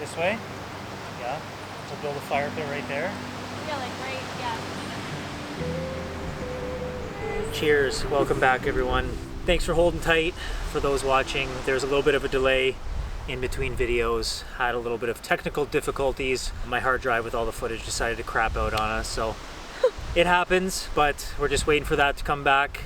This way? Yeah. We'll build a fire pit right there. Yeah, like right, yeah. Cheers. Welcome back, everyone. Thanks for holding tight. For those watching, there's a little bit of a delay in between videos. Had a little bit of technical difficulties. My hard drive with all the footage decided to crap out on us, so it happens, but we're just waiting for that to come back.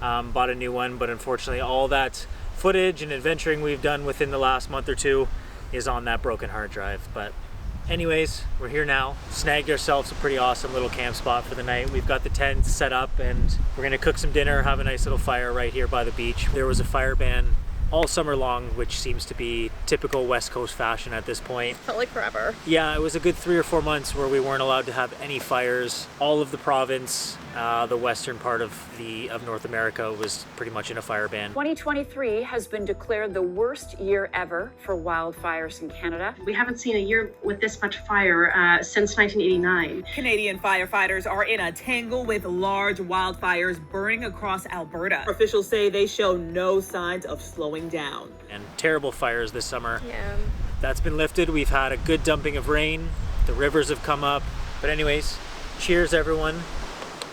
Bought a new one, but unfortunately all that footage and adventuring we've done within the last month or two is on that broken hard drive. But anyways, we're here now. Snagged ourselves a pretty awesome little camp spot for the night. We've got the tent set up and we're gonna cook some dinner, have a nice little fire right here by the beach. There was a fire ban all summer long, which seems to be typical West Coast fashion at this point. Felt like forever. Yeah, it was a good 3 or 4 months where we weren't allowed to have any fires. All of the province, the western part of North America was pretty much in a fire ban. 2023 has been declared the worst year ever for wildfires in Canada. We haven't seen a year with this much fire since 1989. Canadian firefighters are in a tangle with large wildfires burning across Alberta. Officials say they show no signs of slowing down. And terrible fires this summer. Yeah. That's been lifted. We've had a good dumping of rain. The rivers have come up. But anyways, cheers everyone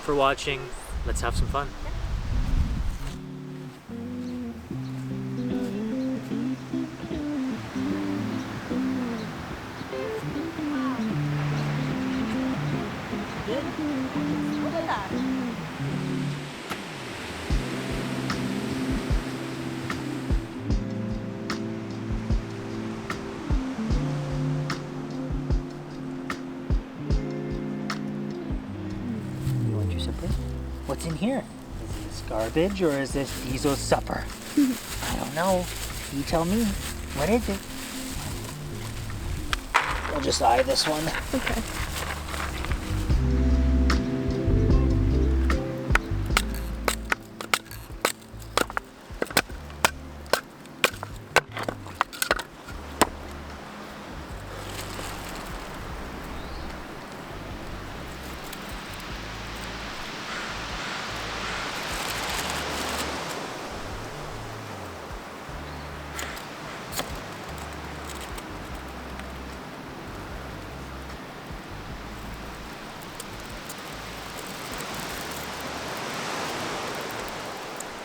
for watching. Let's have some fun. What's in here? Is this garbage or is this Diesel's supper? I don't know. You tell me. What is it? We'll just eye this one. Okay.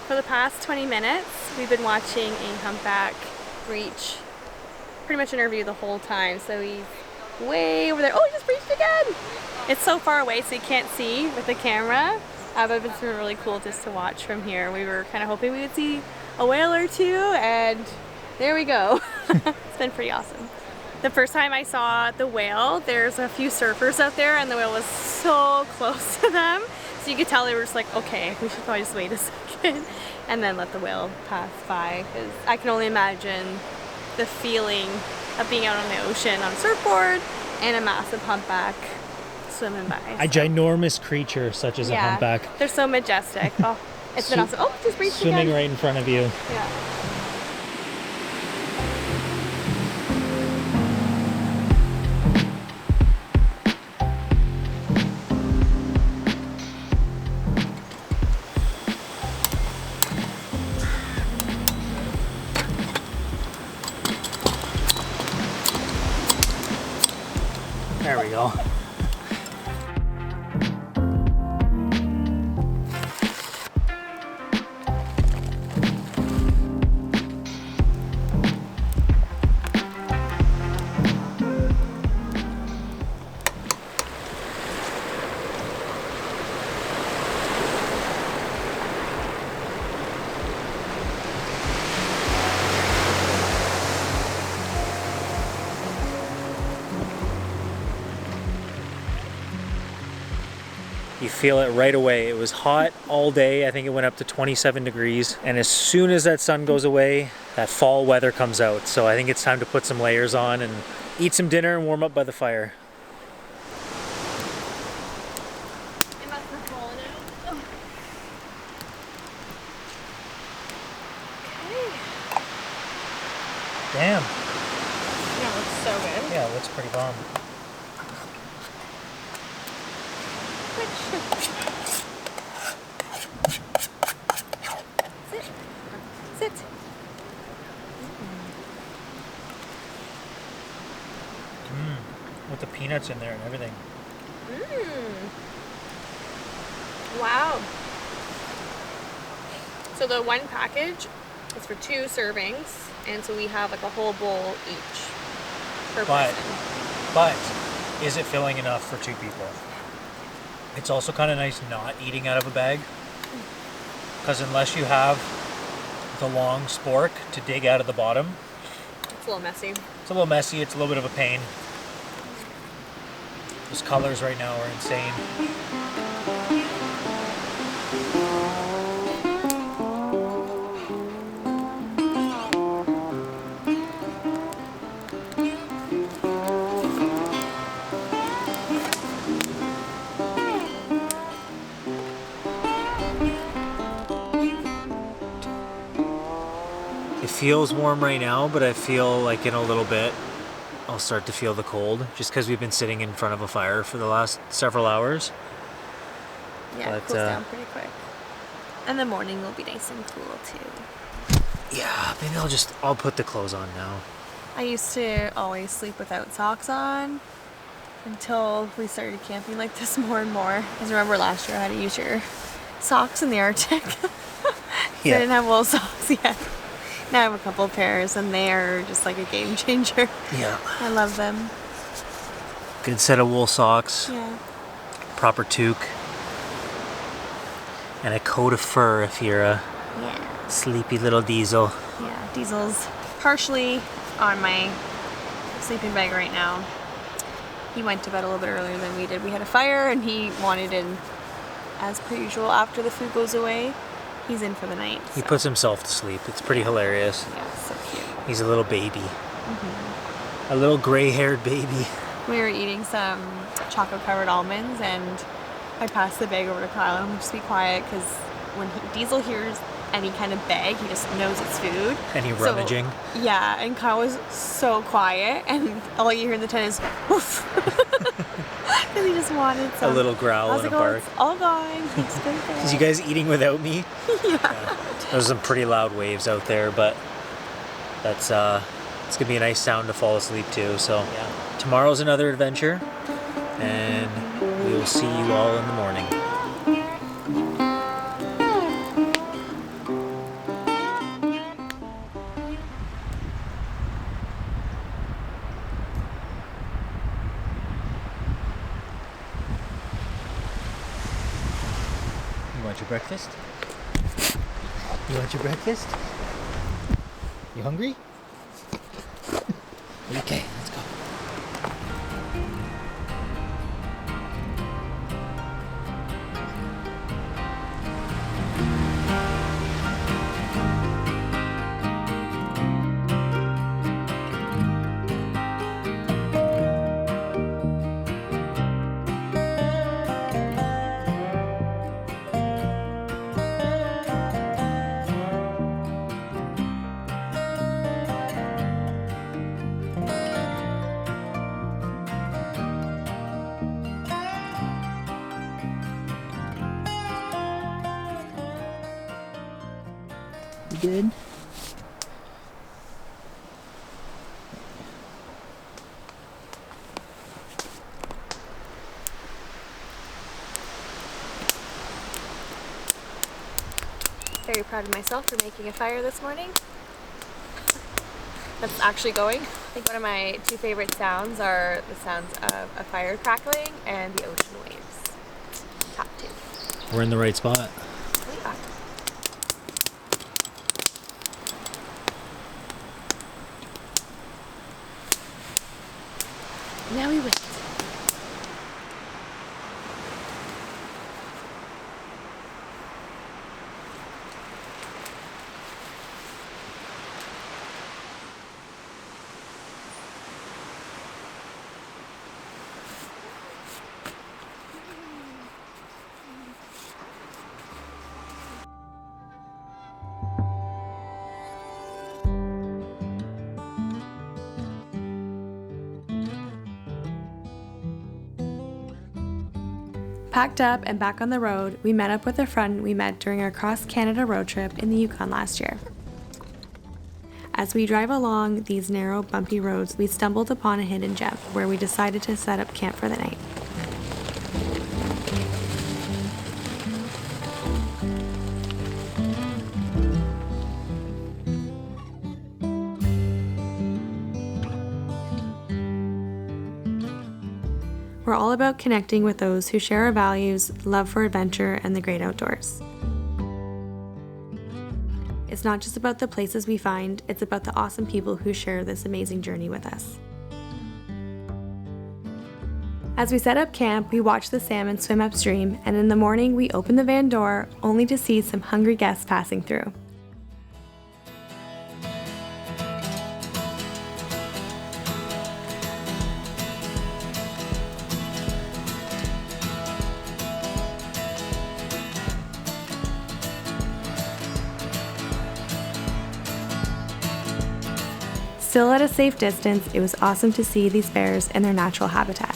For the past 20 minutes, we've been watching a humpback breach. Pretty much interview the whole time. So he's way over there. Oh, he just breached again! It's so far away, so you can't see with the camera. But it's been really cool just to watch from here. We were kind of hoping we would see a whale or two, and there we go. It's been pretty awesome. The first time I saw the whale, there's a few surfers out there, and the whale was so close to them. So you could tell they were just like, okay, we should probably just wait a second and then let the whale pass by. Because I can only imagine the feeling of being out on the ocean on a surfboard and a massive humpback swimming by. A ginormous creature such as a humpback. They're so majestic. Oh, it's been awesome. Oh, just breached again. Swimming right in front of you. Yeah. There we go. You feel it right away. It was hot all day. I think it went up to 27 degrees. And as soon as that sun goes away, that fall weather comes out. So I think it's time to put some layers on and eat some dinner and warm up by the fire. It must have fallen out. Okay. Damn. Yeah, it looks so good. Yeah, it looks pretty bomb. Sit. Sit. peanuts in there and everything. Wow. So the one package is for 2 servings, and so we have like a whole bowl each per person. But is it filling enough for 2 people? It's also kind of nice not eating out of a bag, because unless you have the long spork to dig out of the bottom, It's a little messy. it's a little messy, it's a little bit of a pain. Those colors right now are insane. It feels warm right now, but I feel like in a little bit I'll start to feel the cold, just because we've been sitting in front of a fire for the last several hours. Yeah, it But, cools down pretty quick. And the morning will be nice and cool too. Yeah, maybe I'll put the clothes on now. I used to always sleep without socks on until we started camping like this more and more. Because remember last year I had to use your socks in the Arctic. So I didn't have wool socks yet. Now I have a couple of pairs and they are just like a game changer. Yeah. I love them. Good set of wool socks, Yeah. proper toque, and a coat of fur if you're a Yeah. sleepy little diesel. Yeah. Diesel's partially on my sleeping bag right now. He went to bed a little bit earlier than we did. We had a fire and he wanted in, as per usual, after the food goes away. He's in for the night. He so. puts himself to sleep. It's pretty hilarious. Yeah, so cute. He's a little baby. A little gray-haired baby. We were eating some chocolate-covered almonds, and I passed the bag over to Kyle, and I'm just be quiet because when Diesel hears any kind of bag, he just knows it's food. Any So, rummaging. Yeah, and Kyle was so quiet, and all you hear in the tent is woof. Because he just wanted some. A little growl I was and like, a oh, bark. it's all gone. It's good there. Is you guys eating without me? Yeah. There's some pretty loud waves out there, but that's it's gonna be a nice sound to fall asleep to. So yeah, tomorrow's another adventure, and we will see you all in the morning. You want your breakfast? You want your breakfast? You hungry? Okay, let's go. You good? Very proud of myself for making a fire this morning. That's actually going. I think one of my 2 favorite sounds are the sounds of a fire crackling and the ocean waves. Top 2. We're in the right spot. We are. Now we wait. Packed up and back on the road, we met up with a friend we met during our cross-Canada road trip in the Yukon last year. As we drive along these narrow, bumpy roads, we stumbled upon a hidden gem where we decided to set up camp for the night. We're all about connecting with those who share our values, love for adventure, and the great outdoors. It's not just about the places we find, it's about the awesome people who share this amazing journey with us. As we set up camp, we watched the salmon swim upstream, and in the morning we opened the van door only to see some hungry guests passing through. Still at a safe distance, it was awesome to see these bears in their natural habitat.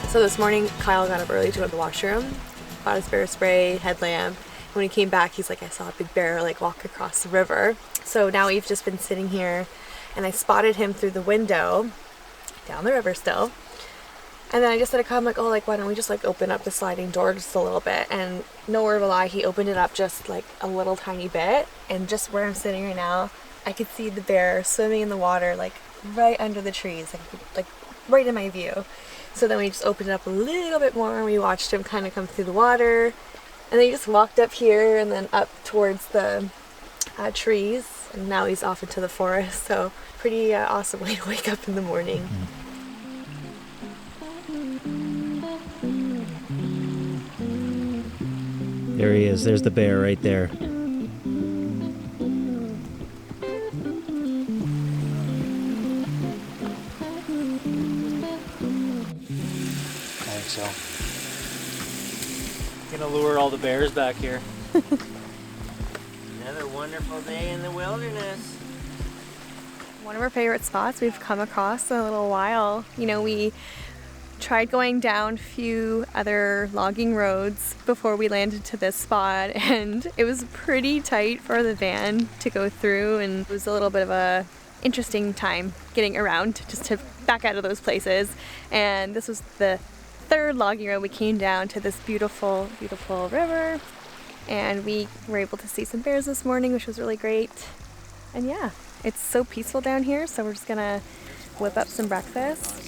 So this morning, Kyle got up early to go to the washroom, bought his bear spray, headlamp. And when he came back, he's like, I saw a big bear like walk across the river. So now we've just been sitting here and I spotted him through the window, down the river still. And then I just said to Kyle, I'm like, oh, like, why don't we just like open up the sliding door just a little bit? And no word of a lie, he opened it up just like a little tiny bit. And just where I'm sitting right now, I could see the bear swimming in the water, like right under the trees, like right in my view. So then we just opened it up a little bit more and we watched him kind of come through the water. And then he just walked up here and then up towards the trees. And now he's off into the forest. So pretty awesome way to wake up in the morning. There he is. There's the bear right there. I think so. Gonna lure all the bears back here. Another wonderful day in the wilderness. One of our favorite spots we've come across in a little while. You know, we tried going down a few other logging roads before we landed to this spot, and it was pretty tight for the van to go through, and it was a little bit of a interesting time getting around just to back out of those places. And this was the third logging road. We came down to this beautiful, beautiful river, and we were able to see some bears this morning, which was really great. And yeah, it's so peaceful down here, so we're just gonna whip up some breakfast.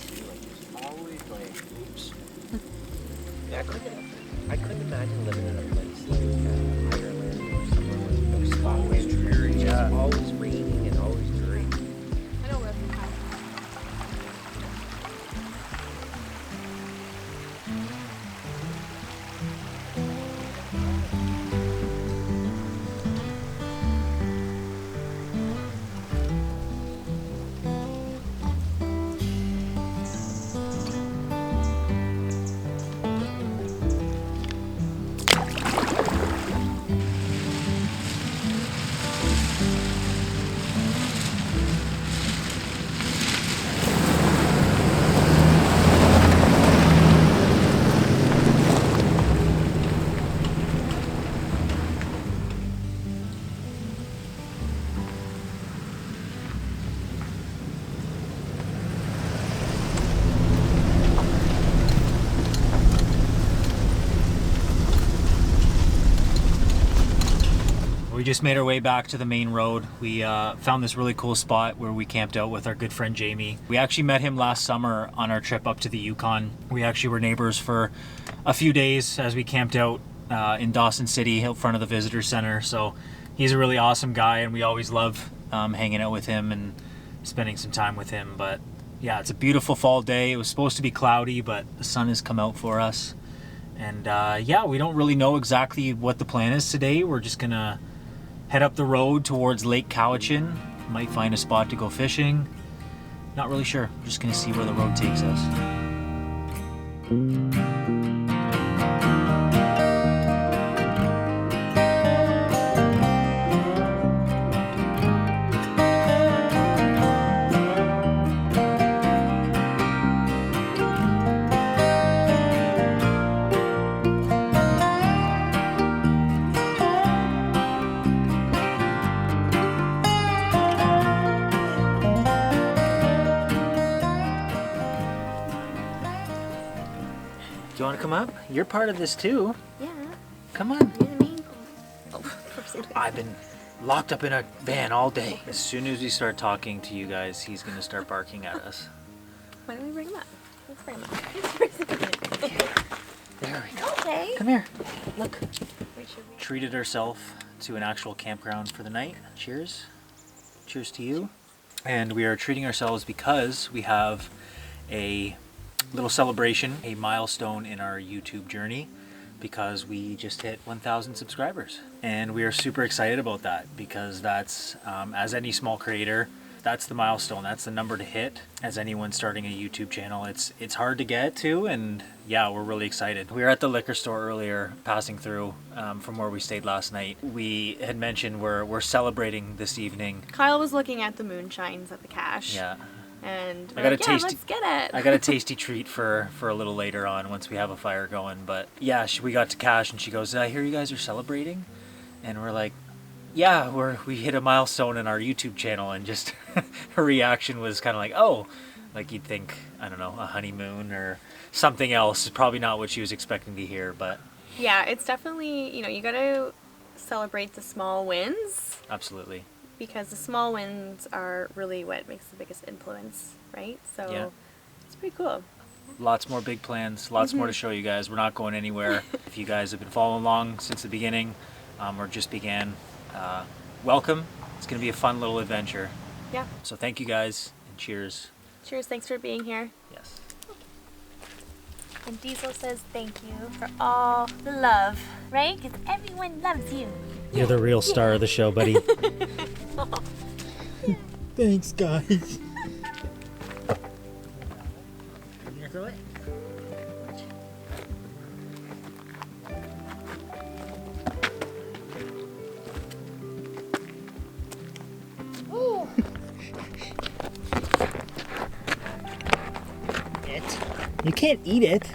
I couldn't imagine living in a place like Ireland or somewhere where there's always dreary. Yeah. Always raining and always dreary. I know where We just made our way back to the main road. We found this really cool spot where we camped out with our good friend Jamie. We actually met him last summer on our trip up to the Yukon. We actually were neighbors for a few days as we camped out in Dawson City out front of the visitor center. So he's a really awesome guy, and we always love hanging out with him and spending some time with him. But yeah, it's a beautiful fall day. It was supposed to be cloudy, but the sun has come out for us. And yeah, we don't really know exactly what the plan is today. We're just gonna head up the road towards Lake Cowichan. Might find a spot to go fishing. Not really sure. We're just gonna see where the road takes us. you want to come up? You're part of this too. Yeah. Come on. You're the main. Oh, I've been locked up in a van all day. As soon as we start talking to you guys, he's gonna start barking at us. Why don't we bring him up? Let's bring him up. There we go. Okay. Come here. Look. Where should we? Treated ourselves to an actual campground for the night. Cheers. Cheers to you. And we are treating ourselves because we have a little celebration, a milestone in our YouTube journey, because we just hit 1,000 subscribers. And we are super excited about that because that's, as any small creator, that's the milestone, that's the number to hit. As anyone starting a YouTube channel, it's hard to get to, and yeah, we're really excited. We were at the liquor store earlier, passing through from where we stayed last night. We had mentioned we're celebrating this evening. Kyle was looking at the moonshines at the cache. Yeah. And I got a like, yeah, tasty- let's get it. I got a tasty treat for a little later on once we have a fire going. But yeah, we got to Cash and she goes, I hear you guys are celebrating. And we're like, yeah, we hit a milestone in our YouTube channel. And just her reaction was kind of like, oh, like you'd think, I don't know, a honeymoon or something else. Probably not what she was expecting to hear, but Yeah, it's definitely, you got to celebrate the small wins. absolutely. Because the small wins are really what makes the biggest influence, right? So Yeah. it's pretty cool. Lots more big plans, lots more to show you guys. We're not going anywhere. If you guys have been following along since the beginning or just began, welcome. It's going to be a fun little adventure. Yeah. So thank you guys and cheers. Cheers. Thanks for being here. Yes. And Diesel says thank you for all the love, right? Because everyone loves you. You're the real star of the show, buddy. Thanks, guys. You gonna throw it? You can't eat it.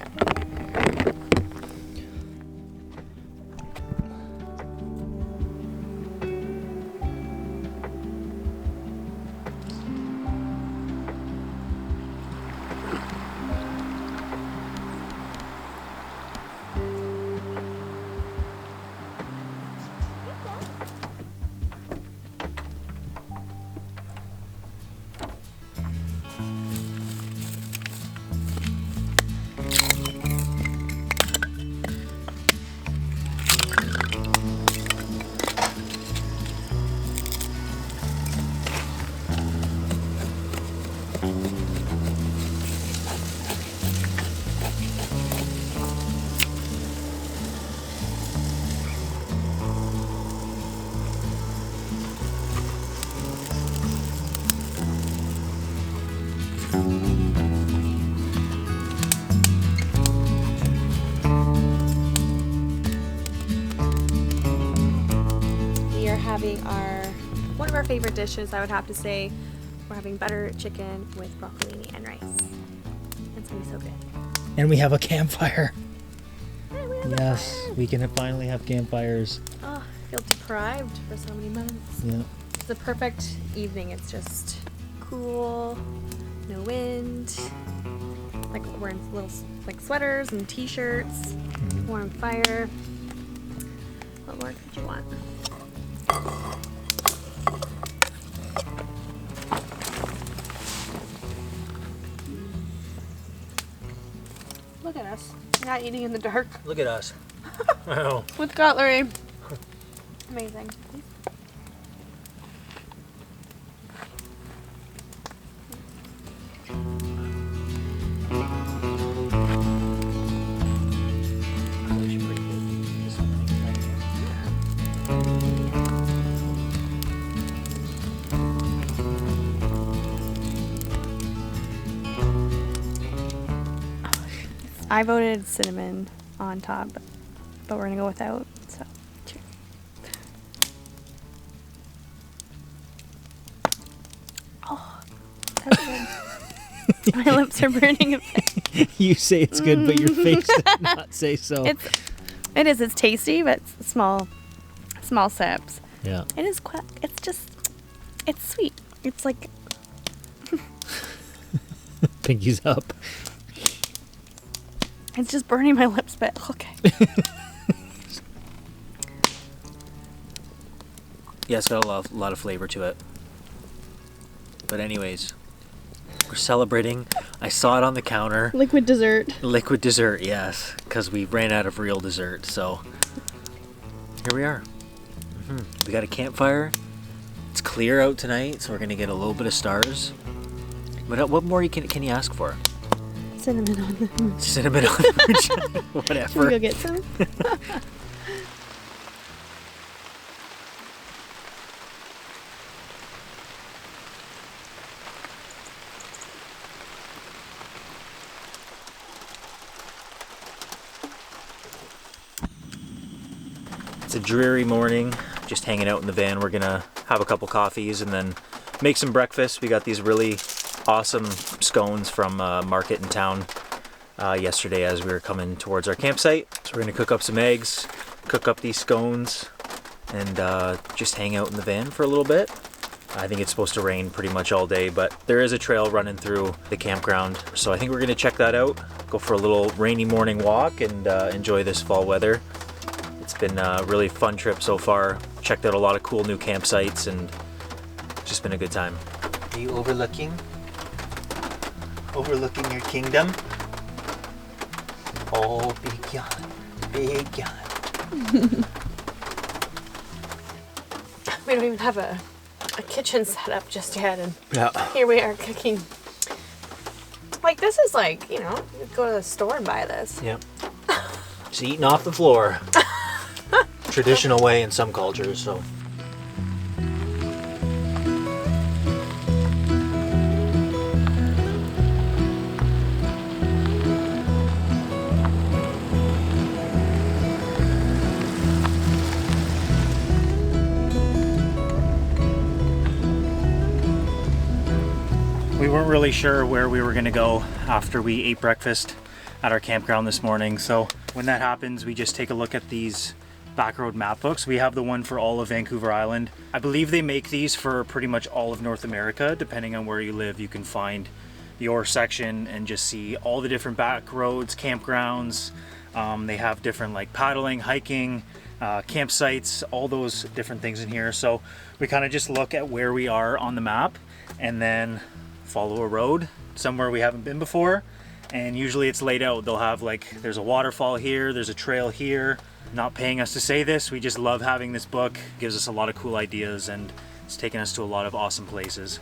We are having one of our favorite dishes, I would have to say. We're having butter chicken with broccolini and rice. It's gonna be so good. And we have a campfire. Hey, we have a Yes, fire. we can finally have campfires. Oh, I feel deprived for so many months. Yeah. It's the perfect evening. It's just cool, no wind. Like we're in little like sweaters and t-shirts, warm fire. What more could you want? Look at us. We're not eating in the dark Look at us. Wow. with cutlery. Amazing. I voted cinnamon on top, but we're gonna go without. So, cheers. Oh, that's good. My lips are burning a bit. You say it's good, but your face does not say so. It's tasty, but it's small sips. Yeah. It is quite. It's sweet. It's like Pinky's up. It's just burning my lips, but okay. Yeah, it's got a lot of flavor to it. But anyways, we're celebrating. I saw it on the counter. Liquid dessert. Liquid dessert, yes, because we ran out of real dessert. So here we are. We got a campfire. It's clear out tonight, so we're gonna get a little bit of stars. But what more can you ask for? Cinnamon on the Cinnamon on the whatever. Should we go get some? It's a dreary morning, just hanging out in the van. We're gonna have a couple coffees and then make some breakfast. We got these really awesome scones from market in town yesterday as we were coming towards our campsite. So we're gonna cook up some eggs, cook up these scones, and just hang out in the van for a little bit. I think it's supposed to rain pretty much all day, but there is a trail running through the campground. So I think we're gonna check that out, go for a little rainy morning walk and enjoy this fall weather. It's been a really fun trip so far. Checked out a lot of cool new campsites and it's just been a good time. Are you overlooking your kingdom? Oh, big yawn, big yawn. We don't even have a kitchen set up just yet, and Yeah. here we are cooking. Like, this is like, you know, you go to the store and buy this. Yep. Just eating off the floor. Traditional way in some cultures, so. We weren't really sure where we were going to go after we ate breakfast at our campground this morning. So when that happens, we just take a look at these backroad map books. We have the one for all of Vancouver Island. I believe they make these for pretty much all of North America. Depending on where you live, you can find your section and just see all the different back roads, campgrounds. They have different like paddling, hiking, campsites, all those different things in here. So we kind of just look at where we are on the map and then follow a road somewhere we haven't been before. And usually it's laid out. They'll have like, there's a waterfall here, there's a trail here. Not paying us to say this, we just love having this book. It gives us a lot of cool ideas and it's taken us to a lot of awesome places.